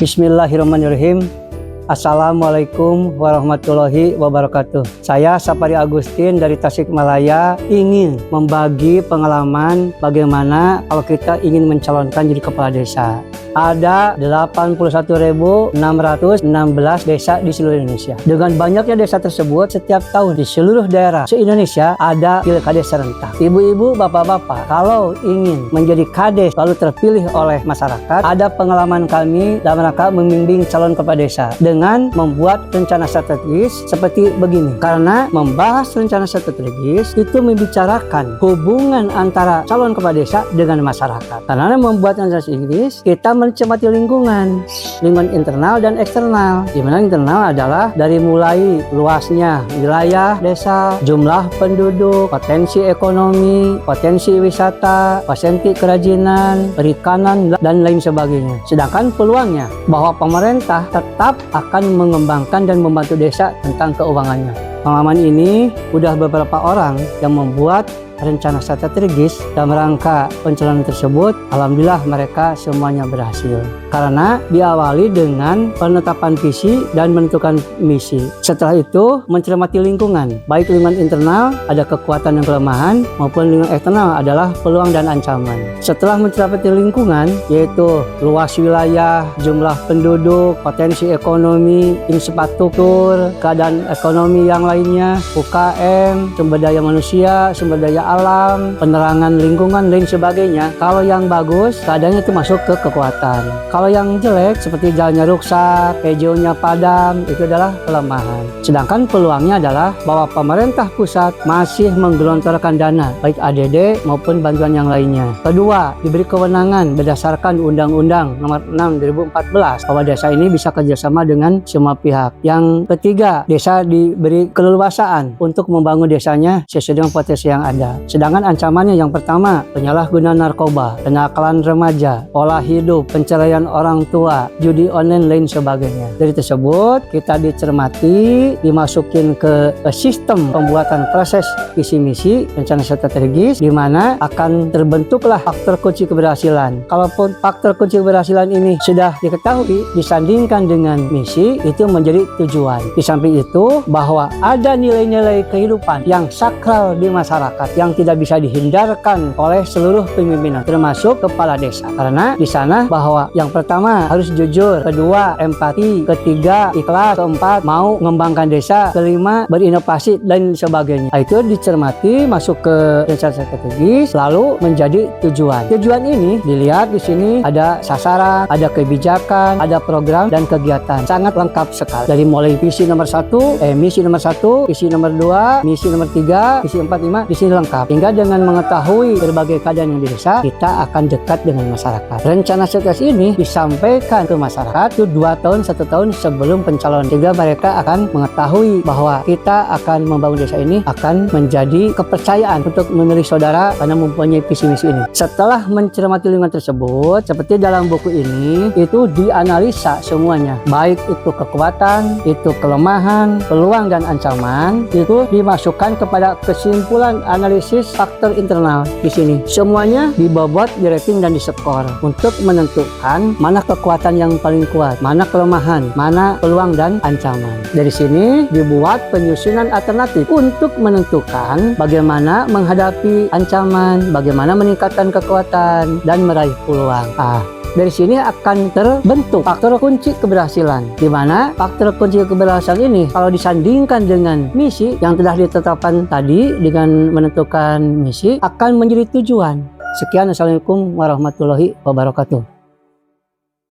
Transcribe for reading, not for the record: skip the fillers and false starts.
Bismillahirrahmanirrahim. Assalamualaikum warahmatullahi wabarakatuh. Saya Sapari Agustin dari Tasikmalaya ingin membagi pengalaman bagaimana kalau kita ingin mencalonkan jadi kepala desa. Ada 81.616 desa di seluruh Indonesia. Dengan banyaknya desa tersebut, setiap tahun di seluruh daerah se-Indonesia ada pilkades serentak. Ibu-ibu, bapak-bapak, kalau ingin menjadi kades lalu terpilih oleh masyarakat, ada pengalaman kami dalam rangka membimbing calon kepala desa dengan membuat rencana strategis seperti begini. Karena membahas rencana strategis itu membicarakan hubungan antara calon kepala desa dengan masyarakat. Karena membuat rencana strategis, kita mencermati lingkungan internal dan eksternal. Di mana internal adalah dari mulai luasnya wilayah desa, jumlah penduduk, potensi ekonomi, potensi wisata, potensi kerajinan, perikanan, dan lain sebagainya. Sedangkan peluangnya bahwa pemerintah tetap akan mengembangkan dan membantu desa tentang keuangannya. Pengalaman ini sudah beberapa orang yang membuat rencana strategis dalam rangka pencalonan tersebut. Alhamdulillah mereka semuanya berhasil karena diawali dengan penetapan visi dan menentukan misi. Setelah itu mencermati lingkungan, baik lingkungan internal ada kekuatan dan kelemahan maupun lingkungan eksternal adalah peluang dan ancaman. Setelah mencermati lingkungan, yaitu luas wilayah, jumlah penduduk, potensi ekonomi, infrastruktur, keadaan ekonomi yang lainnya, UKM, sumber daya manusia, sumber daya alam, penerangan lingkungan, lain sebagainya. Kalau yang bagus, keadaannya itu masuk ke kekuatan. Kalau yang jelek, seperti jalannya rusak, hijaunya padam, itu adalah kelemahan. Sedangkan peluangnya adalah bahwa pemerintah pusat masih menggelontorkan dana, baik ADD maupun bantuan yang lainnya. Kedua, diberi kewenangan berdasarkan Undang-Undang Nomor 6 2014 bahwa desa ini bisa kerjasama dengan semua pihak. Yang ketiga, desa diberi keleluasaan untuk membangun desanya sesuai dengan potensi yang ada. Sedangkan ancamannya yang pertama, penyalahgunaan narkoba, kenakalan remaja, pola hidup, penceraian orang tua, judi online, lain sebagainya. Dari tersebut kita dicermati, dimasukin ke sistem pembuatan proses visi misi rencana strategis, di mana akan terbentuklah faktor kunci keberhasilan. Kalaupun faktor kunci keberhasilan ini sudah diketahui, disandingkan dengan misi, itu menjadi tujuan. Di samping itu, bahwa ada nilai-nilai kehidupan yang sakral di masyarakat yang tidak bisa dihindarkan oleh seluruh pimpinan, termasuk kepala desa. Karena di sana bahwa yang pertama harus jujur, kedua empati, ketiga ikhlas, keempat mau mengembangkan desa, kelima berinovasi dan sebagainya. Itu dicermati masuk ke rencana strategis lalu menjadi tujuan. Tujuan ini dilihat di sini ada sasaran, ada kebijakan, ada program dan kegiatan. Sangat lengkap sekali. Dari mulai visi nomor 1, misi nomor 1, visi nomor 2, misi nomor 3, visi 4, 5 di sini lengkap. Hingga dengan mengetahui berbagai keadaan yang di desa, kita akan dekat dengan masyarakat. Rencana strategis ini disampaikan ke masyarakat itu 2 tahun, 1 tahun sebelum pencalonan. Sehingga mereka akan mengetahui bahwa kita akan membangun desa ini akan menjadi kepercayaan untuk memilih saudara karena mempunyai visi misi ini. Setelah mencermati lingkungan tersebut, seperti dalam buku ini, itu dianalisa semuanya. Baik itu kekuatan, itu kelemahan, peluang dan ancaman, itu dimasukkan kepada kesimpulan analisis faktor internal di sini. Semuanya dibobot, di-rating dan diskor untuk menentukan mana kekuatan yang paling kuat, mana kelemahan, mana peluang dan ancaman. Dari sini dibuat penyusunan alternatif untuk menentukan bagaimana menghadapi ancaman, bagaimana meningkatkan kekuatan dan meraih peluang. Dari sini akan terbentuk faktor kunci keberhasilan, di mana faktor kunci keberhasilan ini kalau disandingkan dengan misi yang telah ditetapkan tadi dengan menentukan misi akan menjadi tujuan. Sekian, assalamualaikum warahmatullahi wabarakatuh.